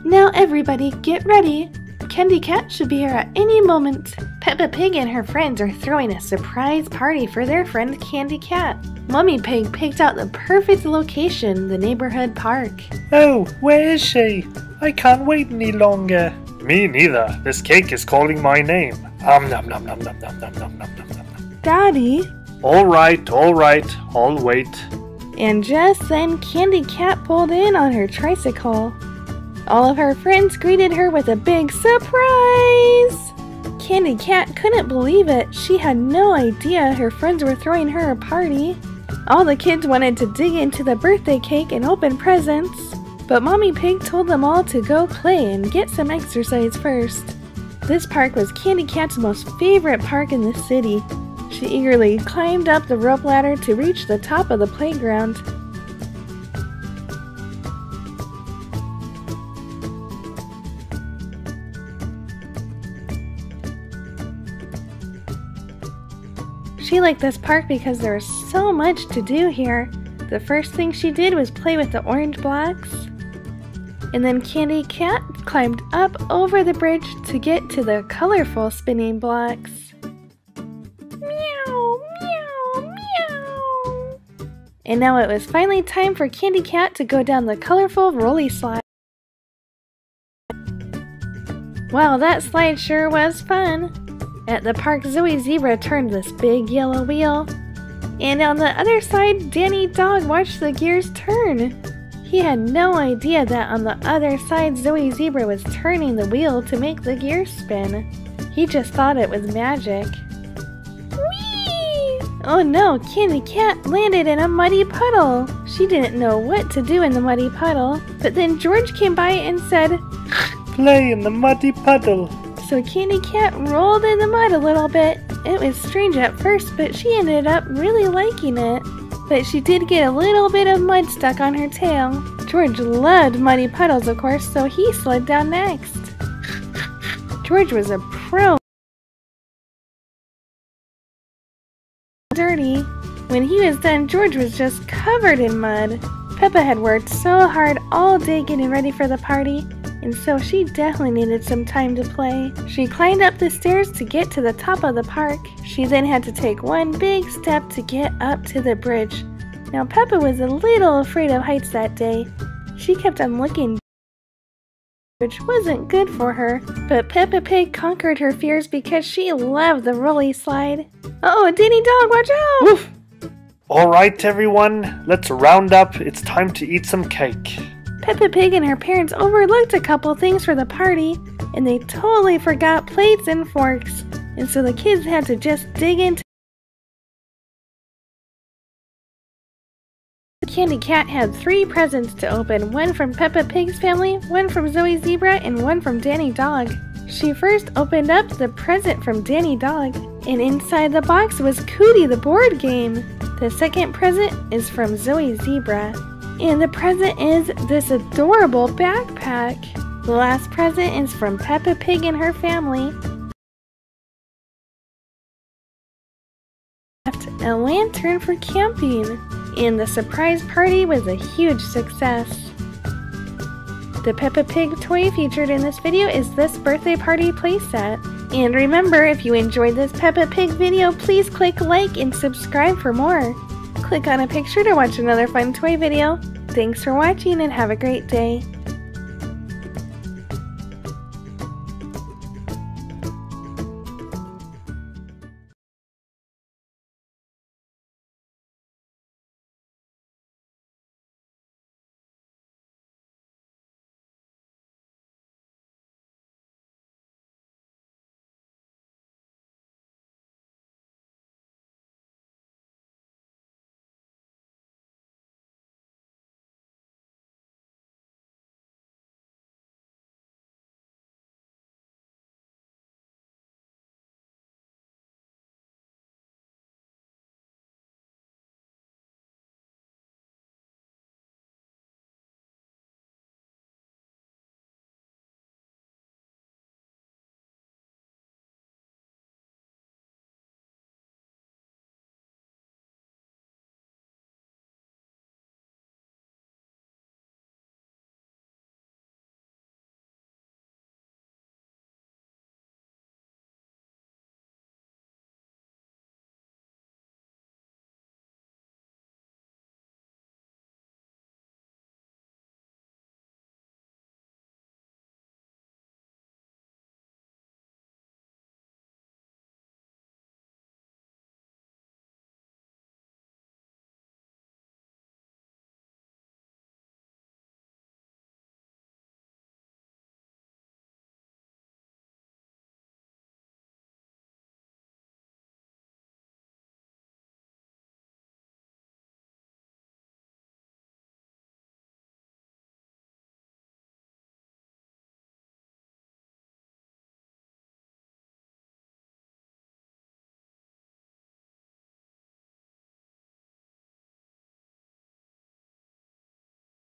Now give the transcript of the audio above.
Now everybody get ready. Candy Cat should be here at any moment. Peppa Pig and her friends are throwing a surprise party for their friend Candy Cat. Mummy Pig picked out the perfect location, the neighborhood park. Oh, where is she? I can't wait any longer. Me neither. This cake is calling my name. Nom nom nom nom nom nom nom nom nom nom. Daddy? Alright, I'll wait. And just then Candy Cat pulled in on her tricycle. All of her friends greeted her with a big surprise! Candy Cat couldn't believe it. She had no idea her friends were throwing her a party. All the kids wanted to dig into the birthday cake and open presents, but Mommy Pig told them all to go play and get some exercise first. This park was Candy Cat's most favorite park in the city. She eagerly climbed up the rope ladder to reach the top of the playground. She liked this park because there was so much to do here. The first thing she did was play with the orange blocks. And then Candy Cat climbed up over the bridge to get to the colorful spinning blocks. Meow, meow, meow. And now it was finally time for Candy Cat to go down the colorful rolly slide. Wow, that slide sure was fun. At the park, Zoe Zebra turned this big yellow wheel. And on the other side, Danny Dog watched the gears turn. He had no idea that on the other side, Zoe Zebra was turning the wheel to make the gears spin. He just thought it was magic. Whee! Oh no, Candy Cat landed in a muddy puddle. She didn't know what to do in the muddy puddle. But then George came by and said, Play in the muddy puddle. So Candy Cat rolled in the mud a little bit. It was strange at first, but she ended up really liking it. But she did get a little bit of mud stuck on her tail. George loved muddy puddles, of course, so he slid down next. George was a pro. Dirty. When he was done, George was just covered in mud. Peppa had worked so hard all day getting ready for the party, and so she definitely needed some time to play. She climbed up the stairs to get to the top of the park. She then had to take one big step to get up to the bridge. Now Peppa was a little afraid of heights that day. She kept on looking, which wasn't good for her. But Peppa Pig conquered her fears because she loved the rolly slide. Uh-oh, Danny Dog, watch out! Woof! Alright everyone, let's round up. It's time to eat some cake. Peppa Pig and her parents overlooked a couple things for the party, and they totally forgot plates and forks, and so the kids had to just dig into. Candy Cat had 3 presents to open, one from Peppa Pig's family, one from Zoe Zebra, and one from Danny Dog. She first opened up the present from Danny Dog, and inside the box was Cootie the board game. The second present is from Zoe Zebra. And the present is this adorable backpack. The last present is from Peppa Pig and her family. A lantern for camping. And the surprise party was a huge success. The Peppa Pig toy featured in this video is this birthday party playset. And remember, if you enjoyed this Peppa Pig video, please click like and subscribe for more. Click on a picture to watch another fun toy video. Thanks for watching and have a great day.